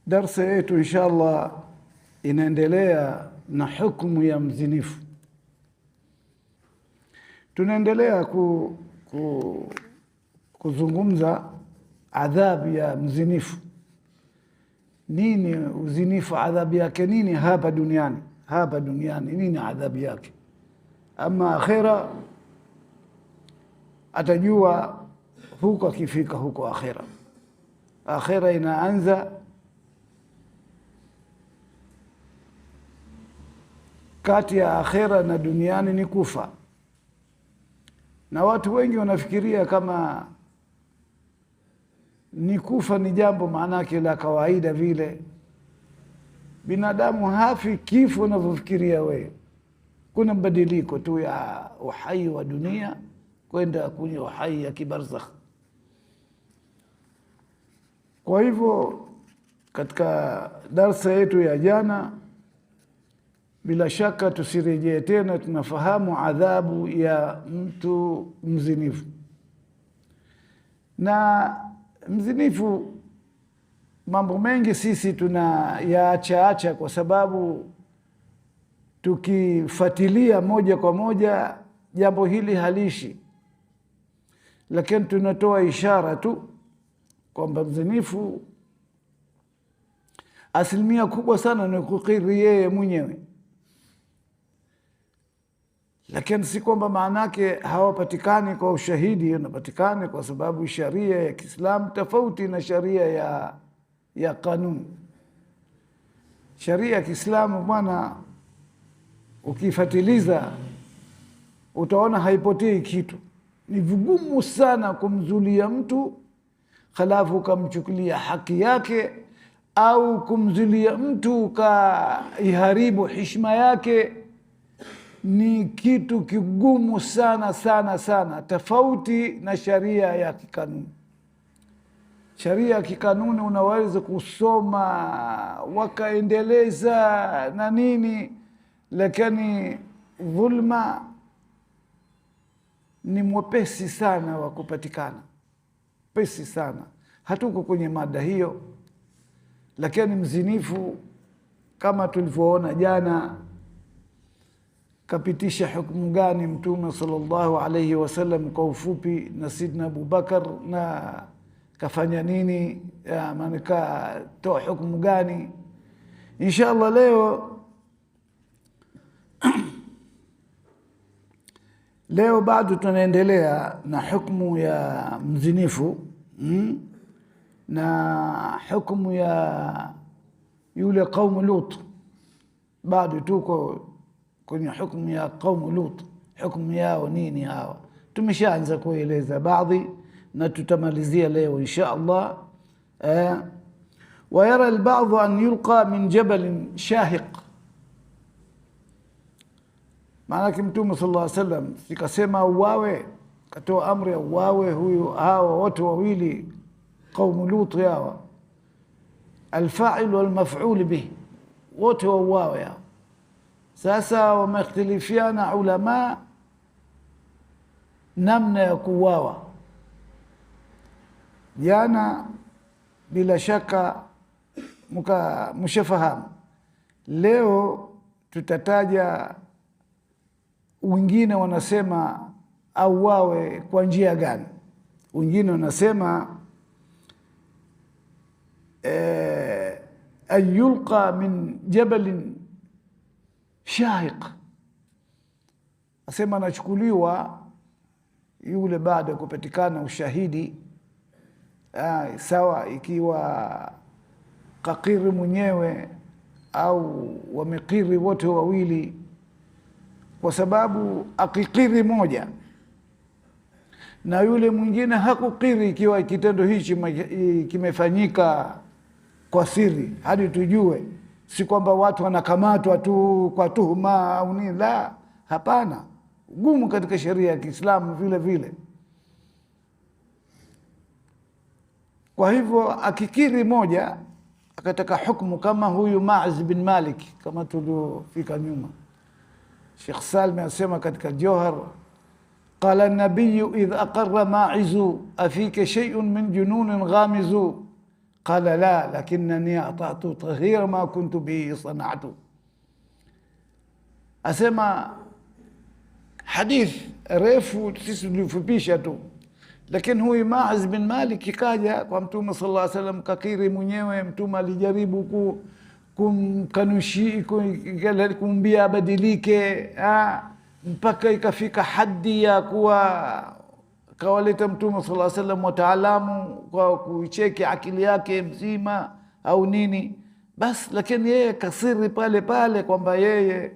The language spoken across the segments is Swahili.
Darsa yetu inshallah inaendelea na hukumu ya mzinifu. Tunaendelea kuzungumza adhabu ya mzinifu. Nini uzinifu, adhabu yake nini hapa duniani? Hapa duniani nini adhabu yake? Ama akhira atajua huko akifika huko akhira. Akhira inaanza kati ya akhira na duniani ni kufa. Na watu wengi wanafikiria kama ni kufa ni jambo maanake la kawaida vile. Binadamu hafi kifo unavyofikiria wewe. Kuna mbadiliko tu ya uhai wa dunia kwenda kwenye uhai ya kibarzakh. Kwa hivyo katika darsa yetu ya jana, bila shaka tusirejee tena, tunafahamu adhabu ya mtu mzinifu. Na mzinifu mambo mengi sisi tunayaacha kwa sababu tukifuatilia moja kwa moja jambo hili halishi. Lakini tunatoa ishara tu kwamba mzinifu asilimia kubwa sana ni kukiri yeye mwenyewe. Lakini si kwamba maanake hawapatikani kwa ushahidi, wanapatikana kwa sababu sharia ya Kiislamu tofauti na sharia ya kanuni. Sharia ya Kiislamu bwana, ukifatiliza utaona haipotei kitu. Ni vigumu sana kumzulia mtu halafu ukamchukulia haki yake, au kumzulia mtu kaiharibu heshima yake. Ni kitu kigumu sana sana sana, tofauti na sharia ya kikanuni. Sharia ya kikanuni unaweza kusoma wakaendeleza na nini, lakini dhulma ni mwepesi sana wa kupatikana, pesi sana. Hatuko kwenye mada hiyo, lakini mzinifu kama tulivyoona jana kapitisha hukumu gani Mtume sallallahu alayhi wasallam kwa ufupi, na Sidna Abu Bakar, na kafanya nini, maana katoa hukumu gani. Inshallah leo bado tunaendelea na hukumu ya mzinifu na hukumu ya yule qaumu Lut. Bado tuko kwenye hukumu ya qaumu Lut. Hukumu yao nini hawa? Tumeshaanza kueleza baadhi na tutamalizia leo insha Allah. ويرى البعض أن يلقى من جبل شاهق. Maanake Mtume sallallahu alaihi wasallam sikasema uwawe, katoa amri ya uwawe hawa wote wawili qaumu Lut hawa, alfa'il wal maf'ul bih, wote wauawe hawa. Sasa wamekhtilifiana ulama namna ya kuuawa. Jana bila shaka mshafahamu. Leo tutataja wengine wanasema auawe kwa njia gani. Wengine wanasema ayulqa min jabalin shahiq, asema anachukuliwa yule baada ya kupatikana ushahidi. Sawa ikiwa kakiri mwenyewe au wamekiri wote wawili, kwa sababu akikiri moja na yule mwingine hakukiri, ikiwa kitendo hichi kimefanyika kwa siri hadi tujue, si kwamba watu wanakamatwa tu kwa tuhuma au nini, la, hapana. Gumu katika sheria ya Kiislamu vile vile. Kwa hivyo akikiri moja akataka hukumu, kama huyu Maaz bin Malik kama tuliofika nyuma. Sheikh Salim anasema katika Johar, qala an-nabiy idh aqarra Ma'izu afika shay'un min jununin ghamizu qala la lakinnani ata'tu taghira ma kuntu bihi sana'tu. Asema hadith refu, sisi tulifupisha tu, lakini huyu Maaz bin Malik kaja kwa Mtume sallallahu alaihi wasallam, kakiri mwenyewe. Mtume alijaribu kumkanushi, kumbia abadilike, mpaka ikafika hadi ya kuwa kawaleta Mtume sallallahu alaihi wasallam wataalamu kwa kucheki akili yake mzima au nini bas, lakini yeye kasiri pale pale kwamba yeye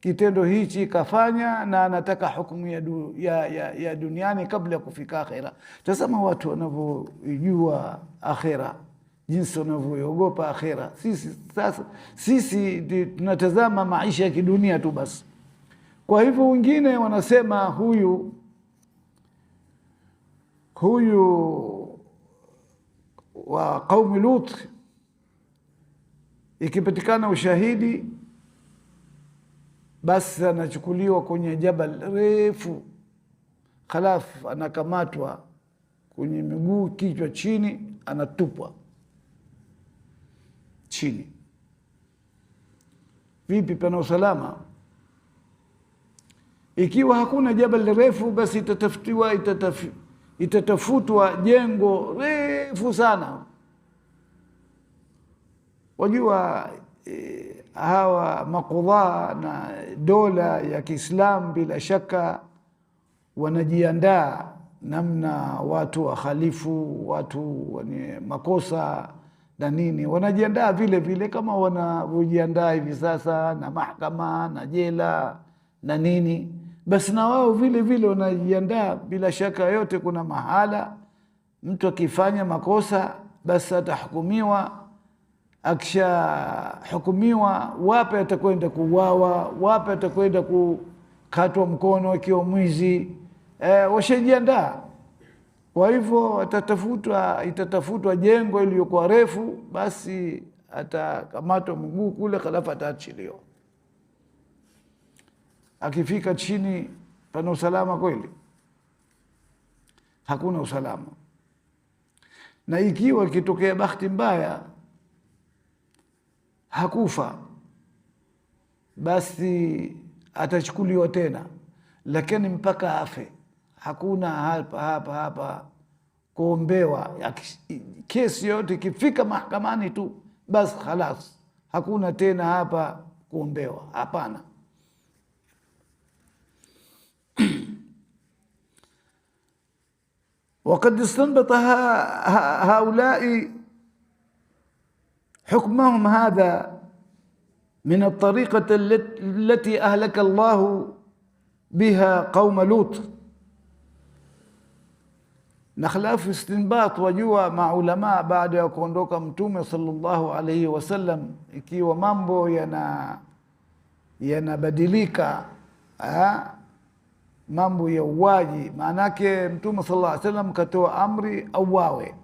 kitendo hichi kafanya na anataka hukumu ya duniani kabla ya kufika akhera. Tazama watu wanavyojua akhera, jinsi wanavyoogopa akhera. Sisi tunatazama maisha ya kidunia tu basi. Kwa hivyo wengine wanasema huyu wa qaumi Lut, ikipatikana ushahidi basi anachukuliwa kwenye jabal refu, khalafu anakamatwa kwenye miguu, kichwa chini, anatupwa chini. Vipi pana usalama? Ikiwa hakuna jabal refu, basi itatafutwa jengo refu sana. Wajua hawa makudha na dola ya Kiislamu bila shaka wanajiandaa namna watu wakhalifu, watu wenye makosa na nini, wanajiandaa vile vile kama wanavyojiandaa hivi sasa na mahakama na jela na nini. Basi na wao vile vile wanajiandaa. Bila shaka yote kuna mahala mtu akifanya makosa basi atahukumiwa. Akisha hukumiwa, wapi atakwenda kuuawa, wapi atakwenda kukatwa mkono ikiwa mwizi, washajiandaa. Kwa hivyo itatafutwa jengo iliyokuwa refu, basi atakamatwa mguu kule, halafu ataachiliwa. Akifika chini, pana usalama kweli? Hakuna usalama. Na ikiwa ikitokea bahati mbaya hakufa, basi atachukuliwa tena, lakini mpaka afe. Hakuna hapa kuombewa. Kesi yote ikifika mahakamani tu, basi khalas, hakuna tena hapa kuombewa, hapana. وقد استنبط هؤلاء حكمهم هذا من الطريقة التي أهلك الله بها قوم لوط. نخلاف استنباط wajua maulama baada ya kuondoka Mtume sallallahu alayhi wasallam, ikiwa mambo yanabadilika, mambo ya uwaji, maanake Mtume sallallahu alayhi wasallam katoa amri auawe.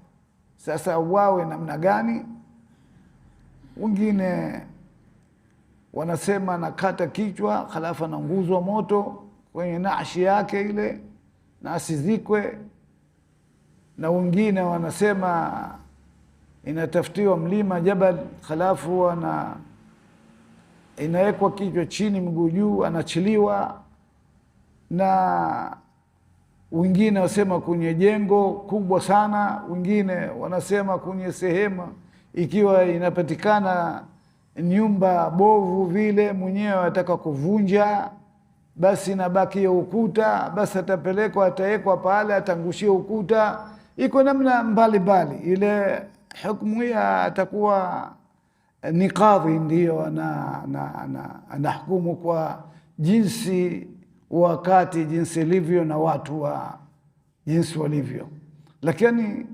Sasa auawe namna gani? Wengine wanasema nakata kichwa, khalafa naunguzwa moto kwenye naashi yake ile na asizikwe. Na wengine wanasema inatafutiwa mlima jabal, khalafu inawekwa kichwa chini mguu juu, anachiliwa. Na wengine wanasema kwenye jengo kubwa sana. Wengine wanasema kwenye sehemu, ikiwa inapatikana nyumba bovu vile mwenyewe ataka kuvunja, basi nabaki ya ukuta, basi atapelekwa, atawekwa pale, atangushia ukuta. Iko namna mbalimbali. Ile hukumu ya atakuwa ni kadhi, ndio anahukumu kwa jinsi wakati, jinsi ilivyo na watu wa jinsi walivyo. Lakini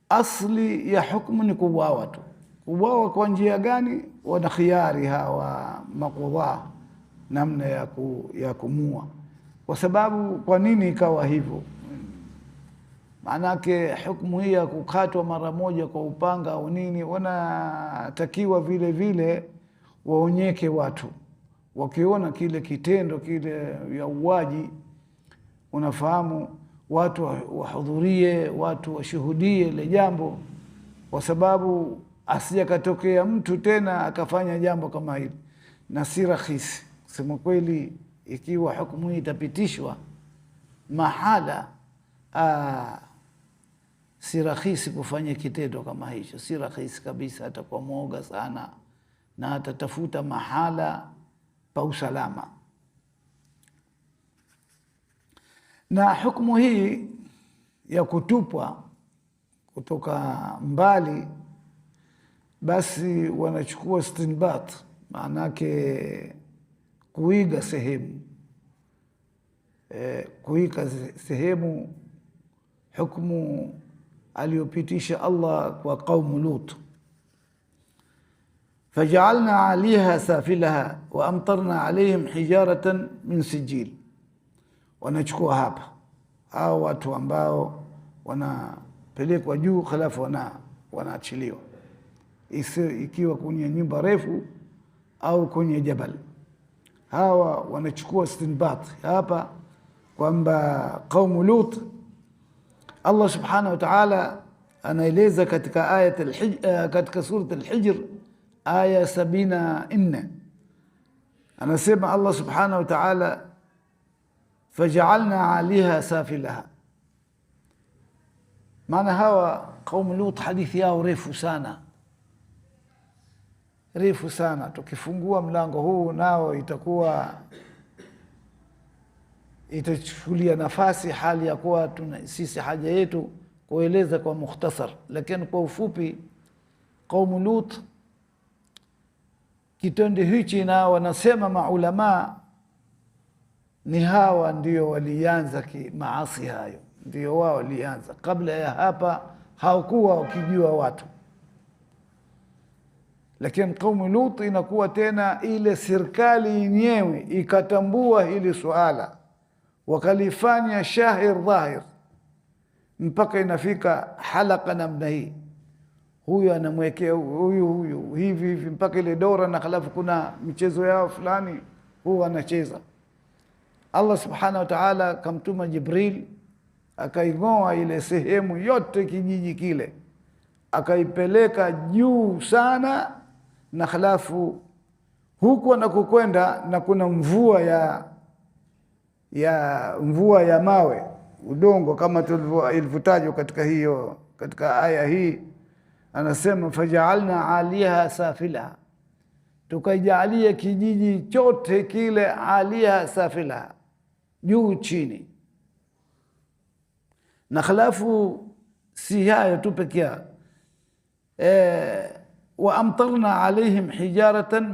asli ya hukumu ni kuuawa tu. Kuuawa kwa njia gani? Wana khiari hawa makudha namna ya kumua. Kwa sababu kwa nini ikawa hivyo? Maanake hukumu hii ya kukatwa mara moja kwa upanga au nini, wanatakiwa vile vile waonyeke watu. Wakiona kile kitendo kile ya uwaji, unafahamu, watu wahudhurie, watu washuhudie ile jambo, kwa sababu asijakatokea mtu tena akafanya jambo kama hili, na si rahisi kusema kweli. Ikiwa hukumu hii itapitishwa mahala, si rahisi kufanya kitendo kama hicho, si rahisi kabisa. Atakuwa mwoga sana na atatafuta mahala pa usalama. Na hukumu hii ya kutupwa kutoka mbali, basi wanachukua istinbat, maanake kuiga sehemu, kuiga sehemu hukumu aliyopitisha Allah kwa qaumu Lut. Faja'alna 'aliha safilaha wa amtarna 'alayhim hijaratan min sijil. Wanachukua hapa hao watu ambao wanapelekwa juu, halafu wanaachiliwa, ikiwa kwenye nyumba refu au kwenye jabal. Hawa wanachukua istinbat hapa kwamba qaumu Lut, Allah subhanahu wa ta'ala anaeleza katika katika surat Al-Hijr aya 74, anasema Allah subhanahu wa ta'ala, faja'alna 'aliha safilaha. Maana hawa qaumu Lut hadithi yao refu sana, refu sana. Tukifungua mlango huu nao itachukulia nafasi, hali ya kuwa sisi haja yetu kueleza kwa mukhtasar. Lakini kwa ufupi, qaumu Lut kitendo hichi, na wanasema maulama ni hawa ndio walianza maasi hayo, ndio wao walianza. Kabla ya hapa hawakuwa wakijua watu, lakini qaumu Lut inakuwa tena ile serikali yenyewe ikatambua hili suala, wakalifanya shahir dhahir, mpaka inafika halaka namna hii, huyu anamwekea huyu hivi mpaka ile dora, na halafu kuna michezo yao fulani huyu anacheza. Allah subhanahu wa ta'ala kamtuma Jibril, akaingoa ile sehemu yote kijiji kile, akaipeleka juu sana, na halafu huku anakokwenda na kuna mvua ya mawe, udongo, kama ilivyotajwa katika aya hii. Anasema faja'alna 'aliha safilaha, tukaijalia kijiji chote kile 'aliha safilaha, juu chini. Na halafu si hayo tu peke yake, wa amtarna 'alayhim hijaratan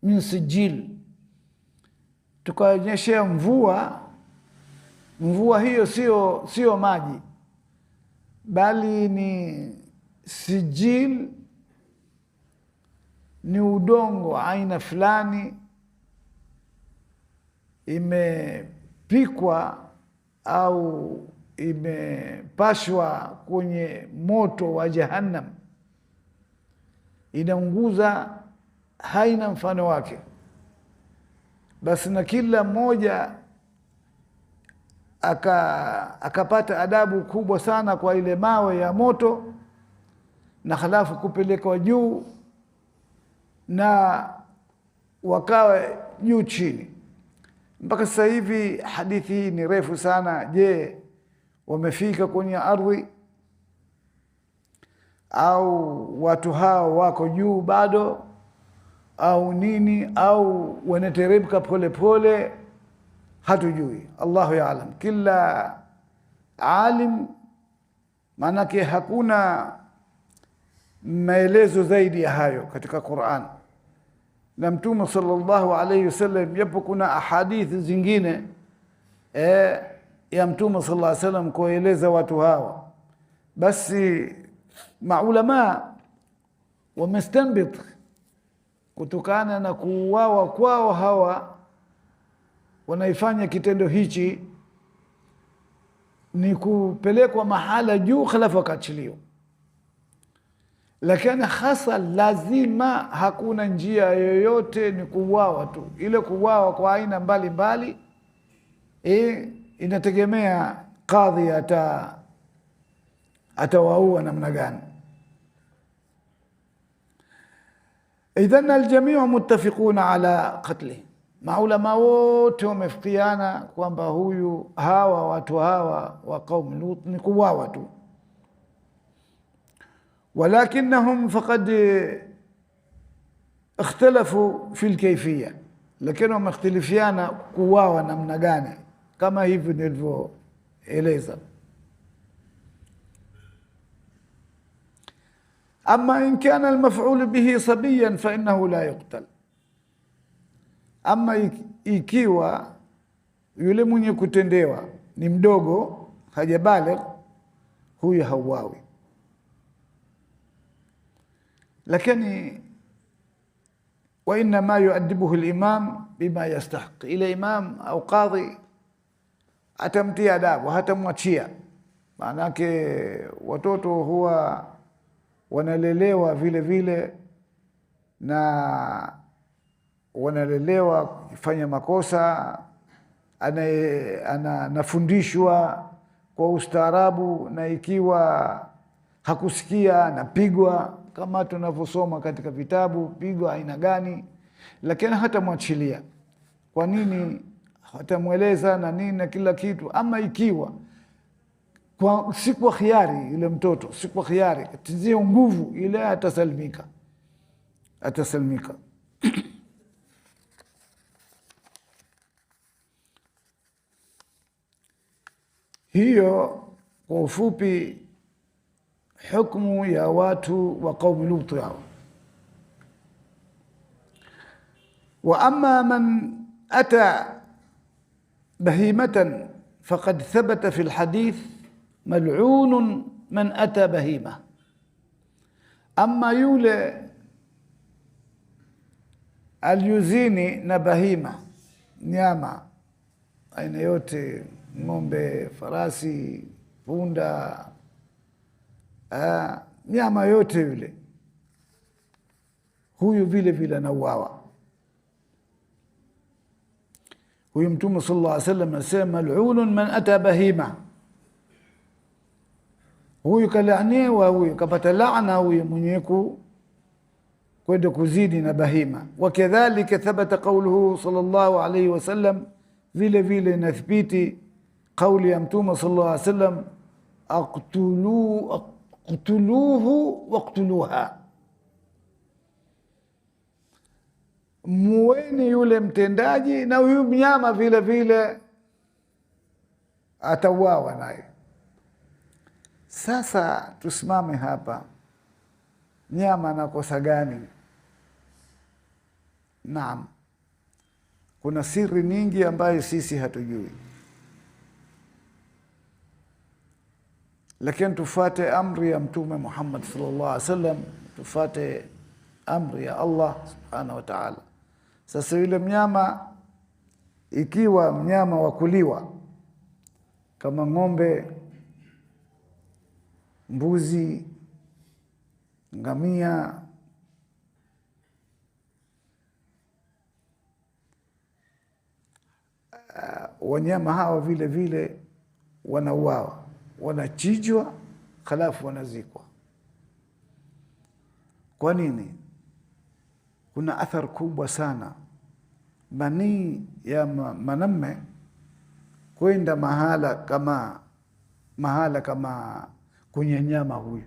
min sijil, tukanyeshea mvua hiyo sio maji, bali ni sijil, ni udongo aina fulani imepikwa au imepashwa kwenye moto wa Jahannam, inaunguza, haina mfano wake. Basi na kila mmoja akapata adabu kubwa sana kwa ile mawe ya moto, na halafu kupelekwa juu, na wakawe juu chini. Mpaka sasa hivi hadithi hii ni refu sana. Je, wamefika kwenye ardhi au watu hao wako juu bado au nini, au wanateremka pole pole? Hatujui, Allahu ya'lam. Kila alim, manake hakuna maelezo zaidi ya hayo katika Qur'an. Na Mtume sallallahu alayhi wasallam, yapo kuna ahadithi zingine ya Mtume sallallahu alayhi wasallam kueleza watu hawa. Basi maulama wamestanbit kutokana na kuuawa kwao hawa wanaifanya kitendo hichi, ni kupelekwa mahala juu khalafu wakaachiliwa. Lakini hasa lazima, hakuna njia yoyote, ni kuuawa tu. Ile kuuawa kwa aina mbalimbali, inategemea kadhi atawaua namna gani. Idhan aljamiu muttafiquna ala qatli, maulama wote wamefikiana kwamba watu hawa wa qaum Lut ni kuuawa tu, walakinahum faqad ikhtalafu fi alkayfiyya, lakini wamekhtalifiana kuuawa namna gani, kama hivi nilivyoeleza. Ama in kana almaf'ul bihi sabiyan fa innahu la yuqtal, ama ikiwa yule mwenye kutendewa ni mdogo hajabaligh, huyu hauawi. Lakini wa inma yu'addibuhu al-imam bima yastahiq, ila imam au qadhi atamtia adabu, hatamwachia. Maanake watoto huwa wanalelewa vile vile, na wanalelewa kufanya makosa, anafundishwa kwa ustaarabu, na ikiwa hakusikia anapigwa, kama tunavyosoma katika vitabu, pigwa aina gani. Lakini hatamwachilia. Kwa nini? Hatamweleza na nini na kila kitu. Ama ikiwa si kwa khiari, yule mtoto si kwa khiari, katizie nguvu ile, atasalimika. Hiyo kwa ufupi hukumu ya watu wa qaumi Lut yao. Wa amma man ata bahimatan faqad thabata fi alhadith mal'un man ata bahima, ama yule alyuzini na bahima, nyama aina yote, ng'ombe, farasi, punda, nyama yote yule, huyu vile vile anauawa. Huyu Mtume sallallahu alaihi wasallam anasema mal'un man ata bahima, huyu kalaaniwa, huyu kapata laana, huyu mwenye kwenda kuzidi na bahima. Wakadhalika thabata qawluhu sallallahu alaihi wasallam, vile vile inathibiti kauli ya Mtume sallallahu alaihi wasallam, aqtuluhu waqtuluha, muweni yule mtendaji na huyu mnyama vile vile atauawa naye. Sasa tusimame hapa, nyama anakosa gani? Naam, kuna siri nyingi ambayo sisi hatujui, lakini tufuate amri ya Mtume Muhammad sallallahu alaihi wasallam, tufuate amri ya Allah subhanahu wa ta'ala. Sasa yule mnyama, ikiwa mnyama wa kuliwa kama ng'ombe, mbuzi, ngamia, wanyama hawa vile vile wanauawa, wanachinjwa, halafu wanazikwa. Kwa nini? Kuna athari kubwa sana. Manii ya mwanamume kwenda mahala kama kwenye nyama huyu,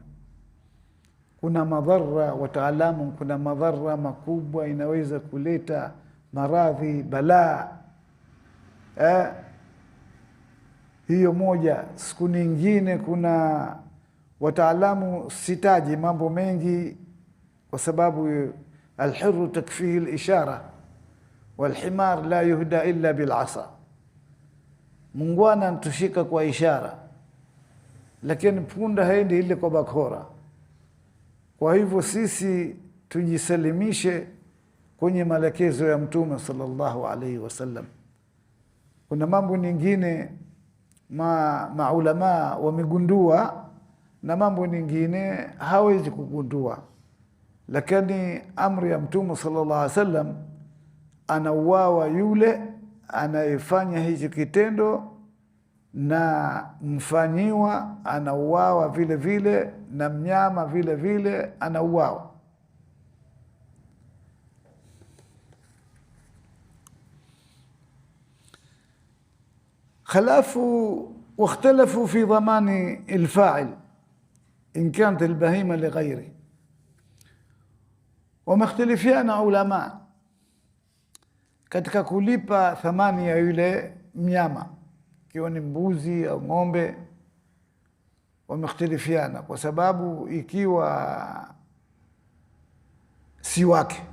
kuna madhara, wataalamu, kuna madhara makubwa, inaweza kuleta maradhi, balaa. Hiyo moja. Siku nyingine kuna wataalamu, sitaji mambo mengi kwa sababu alhirru takfihi alishara walhimar la yuhda illa bilasa, mungwana anatushika kwa ishara, lakini punda haendi ile kwa bakora. Kwa hivyo sisi tujisalimishe kwenye maelekezo ya Mtume sallallahu alaihi wasallam. Kuna mambo nyingine maulama wamegundua na mambo nyingine hawezi kugundua, lakini amri ya Mtume sallallahu alaihi wasallam, anauawa yule anayefanya hicho kitendo na mfanyiwa anauawa vile vile, na mnyama vile vile anauawa. خلافوا واختلفوا في ضمان الفاعل إن كانت البهيمة لغيره. ومختلفيان علماء katika kulipa thamani ya yule mnyama, ikiwa ni mbuzi au ng'ombe. Wamختلفiana kwa sababu ikiwa si wake,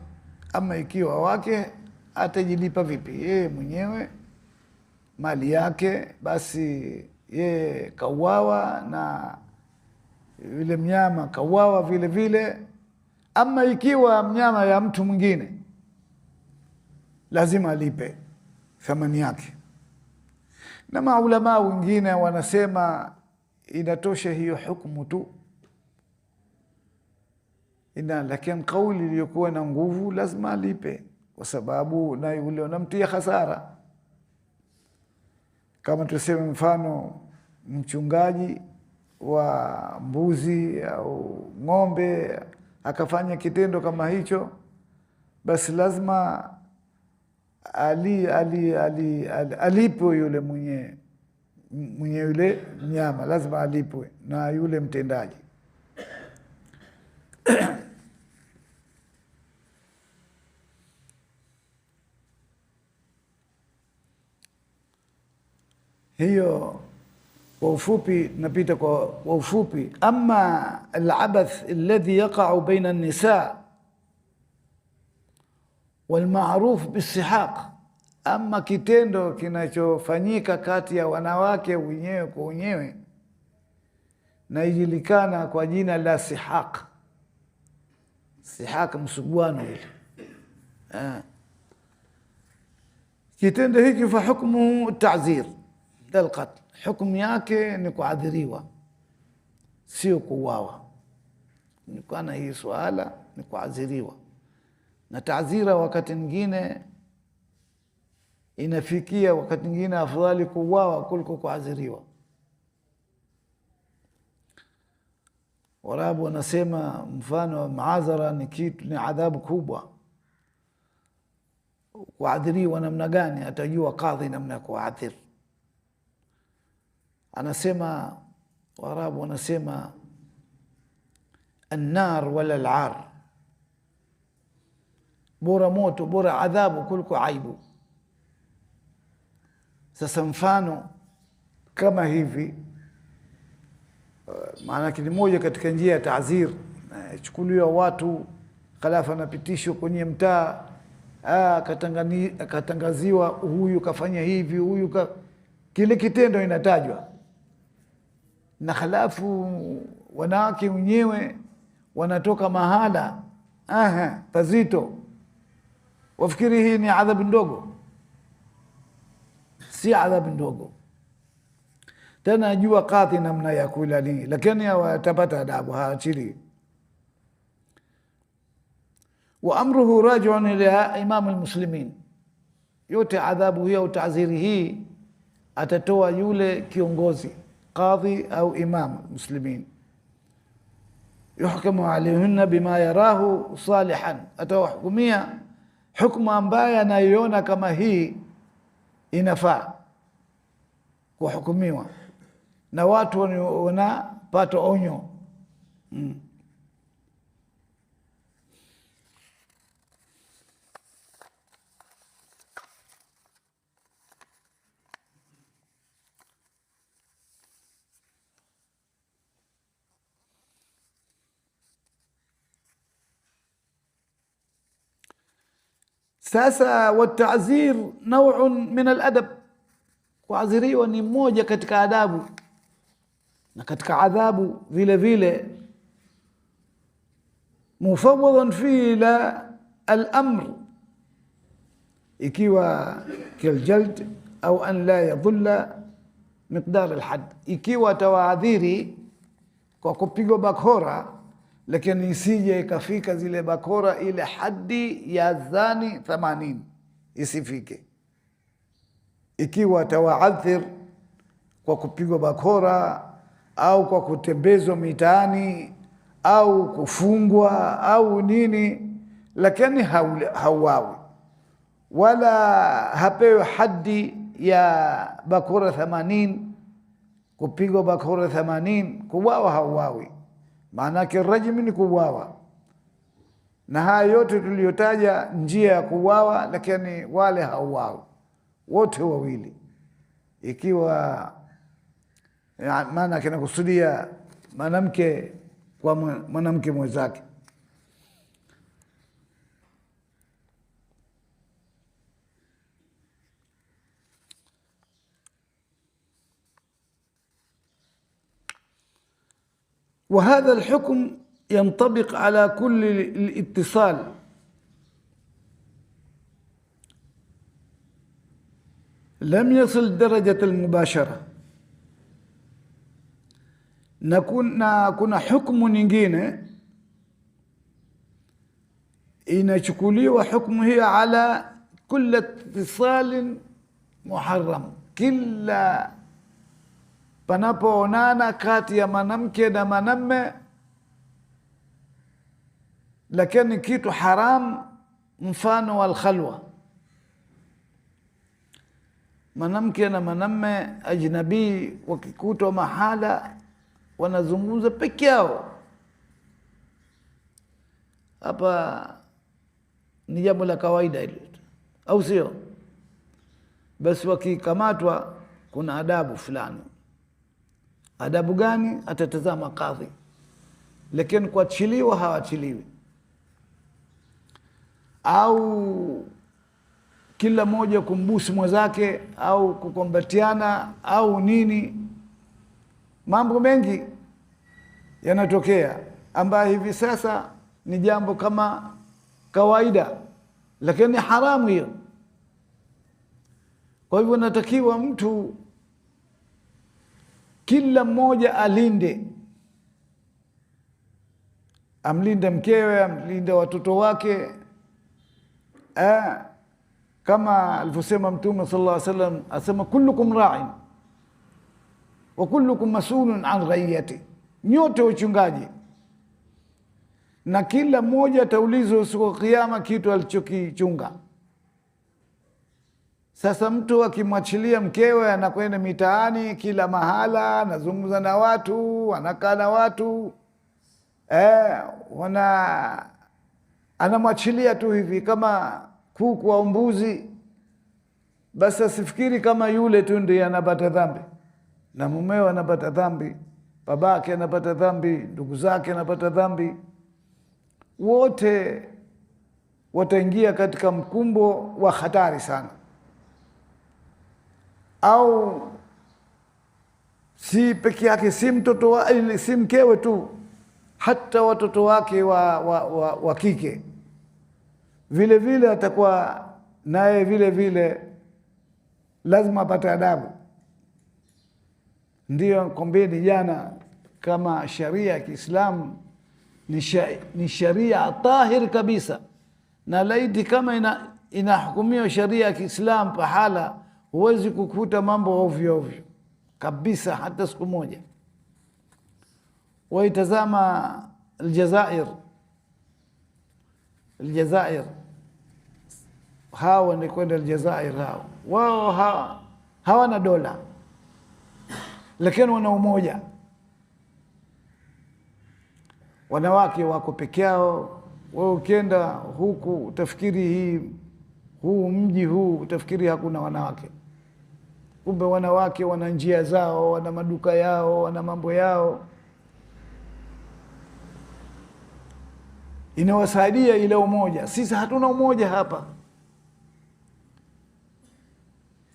ama ikiwa wake atajilipa vipi? Yeye mwenyewe mali yake, basi yeye kauawa na yule mnyama kauawa vile vile. Ama ikiwa mnyama ya mtu mwingine, lazima alipe thamani yake. Na maulama wengine wanasema inatosha hiyo hukumu tu, lakini kauli iliyokuwa na nguvu lazima alipe, kwa sababu na yule unamtia hasara. Kama tuseme mfano mchungaji wa mbuzi au ng'ombe akafanya kitendo kama hicho, basi lazima alipwe yule mwenye yule mnyama, lazima alipwe na yule mtendaji. hiyo kwa ufupi, napita kwa ufupi. Ama al-abath alladhi yaqa'u baina an-nisa wal-ma'ruf bis-sihaq, ama kitendo kinachofanyika kati ya wanawake wenyewe kwa wenyewe na ijulikana kwa jina la sihaq. Sihaq msuguano ile. Kitendo hiki fa hukmu ta'zir dalqat, hukumu yake ni kuadhiriwa, sio kuuawa. Nikana hii swala ni kuadhiriwa, na ta'zira wakati mwingine inafikia, wakati mwingine afadhali kuuawa kuliko kuadhiriwa. Warabu wanasema mfano maadhara ni kitu, ni adhabu kubwa. Kuadhiriwa namna gani? Atajua kadhi namna ya kuadhiri. Anasema Warabu wanasema an-nar wala al-ar, bora moto, bora adhabu kuliko aibu. Sasa mfano kama hivi, maana ni moja katika njia ya ta'zir. Chukuliwa watu khalafa napitishwa kwenye mtaa, katangaziwa huyu kafanya hivi, huyu kile kitendo inatajwa, na khalafu wanawake wenyewe wanatoka mahala pazito, wafikiri hii ni adhabu ndogo. Si adhabu ndogo tena, jua kadhi namna ya kulani, lakini watapata adabu, haachili. Wa amruhu raji'un ila imam almuslimin, yote adhabu hiyo au ta'ziri hii atatoa yule kiongozi, qadhi au imam muslimin. Yuhkamu alayhinna bima yarahu salihan, atawahukumia hukumu ambaye anaiona kama hii inafaa kuhukumiwa, na watu wanapata onyo. Sasa watazir naw'un min al-adab, kuadhiriwa ni moja katika adabu na katika adhabu vile vile. Mufawwadhan fi la al-amr, ikiwa kaljald au an la yadhulla miqdar al-hadd, ikiwa tawaadhiri kwa kupigwa bakora, lakini isije ikafika zile bakora ile haddi ya zani 80 isifike. Ikiwa tawaadhir kwa kupigwa bakora au kwa kutembezwa mitaani au kufungwa au nini, lakini hauawi wala hapewi haddi ya bakora 80, kupigwa bakora 80. Kuuawa hauawi, maanake rajmi ni kuuawa. Na haya yote tuliyotaja njia ya kuuawa, lakini wale hauawi wote wawili, ikiwa maana kinakusudia mwanamke kwa mwanamke mwenzake. وهذا الحكم ينطبق على كل الاتصال لم يصل درجة المباشرة. na kuna hukumu nyingine inachukuliwa hukumu hii ala kila ittisalin muharram, kila panapoonana kati ya mwanamke na mwanamume lakini kitu haram, mfano wal khalwa, mwanamke na mwanamume ajnabi wakikutwa mahala wanazungumza peke yao, hapa ni jambo la kawaida hilo, au sio? Basi wakikamatwa kuna adabu fulani. Adabu gani? Atatazama kadhi, lakini kuachiliwa hawachiliwi, au kila mmoja kumbusu mwenzake au kukumbatiana au nini. Mambo mengi yanatokea ambayo hivi sasa ni jambo kama kawaida, lakini haramu hiyo. Kwa hivyo natakiwa mtu kila mmoja alinde, amlinde mkewe, amlinde watoto wake, kama alivyosema Mtume sallallahu alaihi wasallam, asema kullukum ra'in wa kullukum mas'ulun an ra'iyati, nyote uchungaji na kila mmoja ataulizwa siku ya kiyama kitu alichokichunga. Sasa mtu akimwachilia mkewe anakwenda mitaani kila mahala, anazungumza na watu, anakaa na watu, anamwachilia tu hivi kama kuku au mbuzi, basi asifikiri kama yule tu ndiye anapata dhambi, na mumewe anapata dhambi, babake anapata dhambi, ndugu zake anapata dhambi, wote wataingia katika mkumbo wa hatari sana. Au si peke yake, si mtoto wa si mkewe tu, hata watoto wake wa kike vile vile atakuwa naye vile vile lazima apate adabu. Ndio kwambeni jana, kama sharia ya Kiislamu ni sharia tahir kabisa, na laiti kama inahukumiwa sharia ya Kiislamu pahala, huwezi kukuta mambo ovyo ovyo kabisa hata siku moja. Waitazama Aljazair, hawa ni kwenda Aljazair, wao hawana dola lakini wana umoja. Wanawake wako peke yao, wewe ukienda huku utafikiri huu mji huu utafikiri hakuna wanawake, kumbe wanawake wana njia zao, wana maduka yao, wana mambo yao. Inawasaidia ile umoja. Sisi hatuna umoja hapa.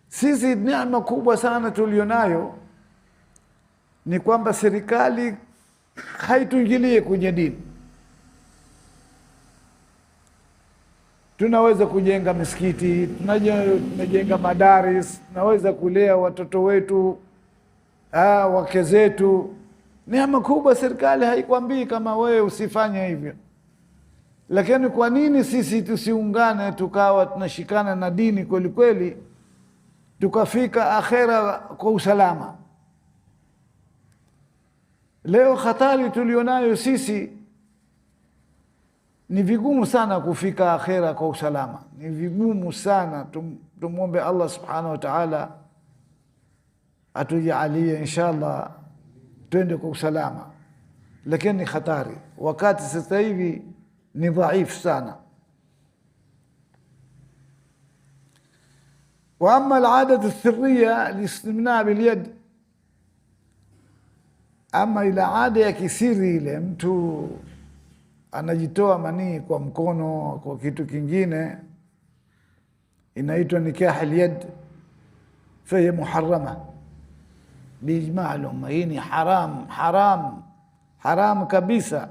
Sisi neema kubwa sana tulionayo ni kwamba serikali haituingilie kwenye dini. Tunaweza kujenga misikiti, tunajenga madaris, tunaweza kulea watoto wetu, wake zetu. Neema kubwa, serikali haikwambii kama wewe usifanye hivyo. Lakini kwa nini sisi tusiungane tukawa tunashikana na dini kweli kweli, tukafika akhera kwa usalama? Leo hatari tulionayo sisi, ni vigumu sana kufika akhera kwa usalama, ni vigumu sana. Tumuombe Allah subhanahu wa ta'ala atujalie inshallah twende kwa usalama, lakini ni hatari. Wakati sasa hivi ni dhaifu sana. Wa amma al-'adatu sirriya listimna bilyad, ama ila ada ya kisiri ile mtu anajitoa manii kwa mkono, kwa kitu kingine, inaitwa nikah al-yad, fahiya muharrama biijma' al-umma. Hii ni haram kabisa.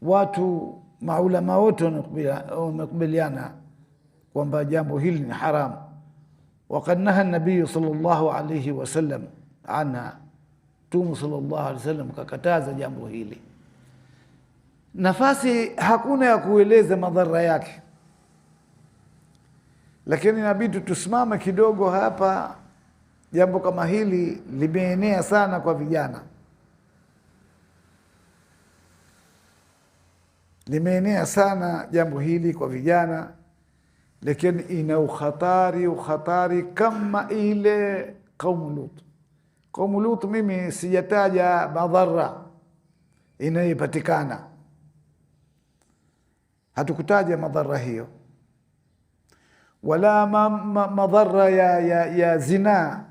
Watu maulama wote wamekubaliana kwamba jambo hili ni haram. Waqad naha an-nabiy sallallahu alayhi wasallam anha, Mtume sallallahu alayhi wasallam kakataza jambo hili. Nafasi hakuna ya kueleza madhara yake, lakini inabidi tusimame kidogo hapa. Jambo kama hili limeenea sana kwa vijana, limeenea sana jambo hili kwa vijana, lakini ina ukhatari kama ile Qaumu Lut. Qaumu Lut, mimi sijataja madhara inayopatikana, hatukutaja madhara hiyo, wala madhara ya zina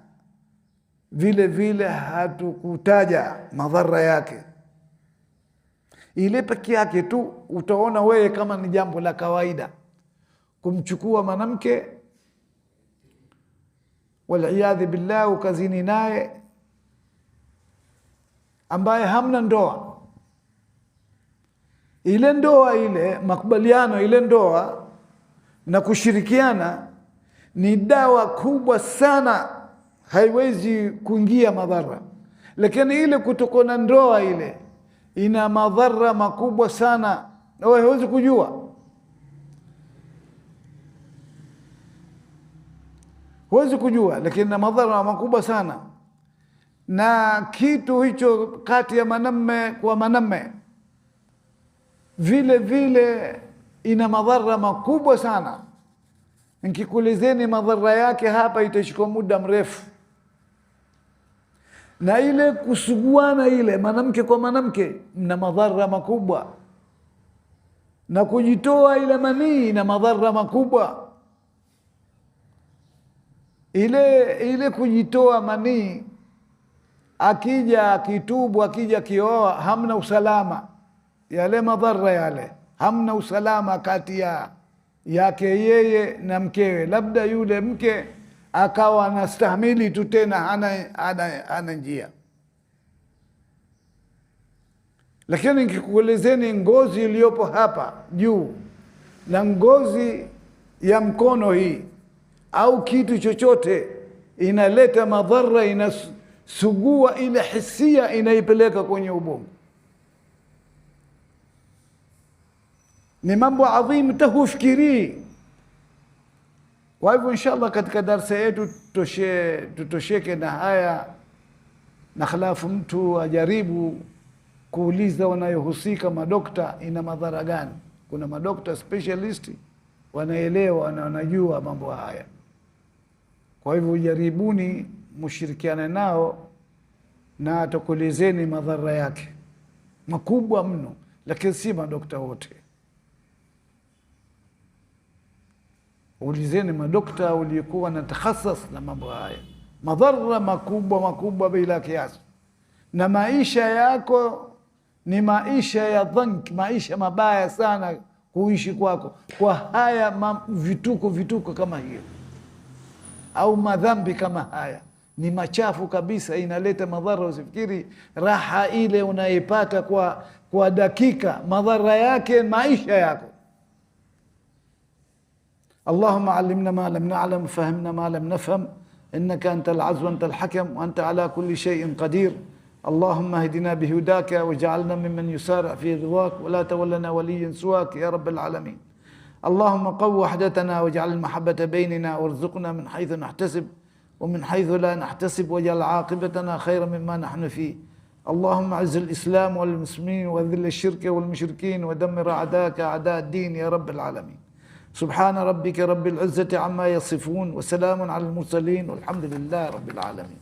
vile vile hatukutaja madhara yake. Ile peke yake tu utaona wewe kama ni jambo la kawaida kumchukua mwanamke waliyadhi billah ukazini naye ambaye hamna ndoa. Ile ndoa, ile makubaliano, ile ndoa na kushirikiana ni dawa kubwa sana, haiwezi kuingia madhara. Lakini ile kutokona ndoa ile ina madhara makubwa sana, na wewe huwezi kujua, lakini na madhara makubwa sana. Na kitu hicho kati ya mwanamume kwa mwanamume vile vile ina madhara makubwa sana. Nikikulizeni madhara yake hapa itachukua muda mrefu. Na ile kusuguana ile mwanamke kwa mwanamke na madhara makubwa, na kujitoa ile manii na madhara makubwa. Ile kujitoa manii, akija akitubu, akija kioa, hamna usalama. Yale madhara yale, hamna usalama kati yake yeye na mkewe. Labda yule mke akawa anastahimili tu, tena ana njia. Lakini nikikuelezeni ngozi iliyopo hapa juu na ngozi ya mkono hii au kitu chochote, inaleta madhara, inasugua ile hisia, inaipeleka kwenye ubongo. Ni mambo adhimu tahufikiri. Kwa hivyo inshallah katika darasa yetu tutosheke na haya, na khalafu mtu ajaribu kuuliza wanayohusika madokta, ina madhara gani. Kuna madokta specialist wanaelewa na wanajua mambo haya. Kwa hivyo jaribuni mushirikiane nao na atakuelezeni madhara yake makubwa mno, lakini si madokta wote. Ulizeni madokta waliokuwa na takhassus na mambo haya. Madhara makubwa bila kiasi, na maisha yako ni maisha ya dhank, maisha mabaya sana kuishi kwako kwa haya vituko kama hiyo, au madhambi kama haya. Ni machafu kabisa, inaleta madhara. Usifikiri raha ile unaipata kwa dakika, madhara yake maisha yako. اللهم علمنا ما لم نعلم، فهمنا ما لم نفهم، إنك أنت العز وأنت الحكم، وأنت على كل شيء قدير. اللهم اهدنا بهداك واجعلنا ممن يسارع في رضاك، ولا تولنا وليا سواك يا رب العالمين. اللهم قو وحدتنا واجعل المحبة بيننا، وارزقنا من حيث نحتسب ومن حيث لا نحتسب، واجعل عاقبتنا خيرا مما نحن فيه. اللهم أعز الإسلام والمسلمين وذل الشرك والمشركين ودمر أعداءك أعداء الدين يا رب العالمين. سبحان ربك رب العزة عما يصفون وسلام على المرسلين والحمد لله رب العالمين.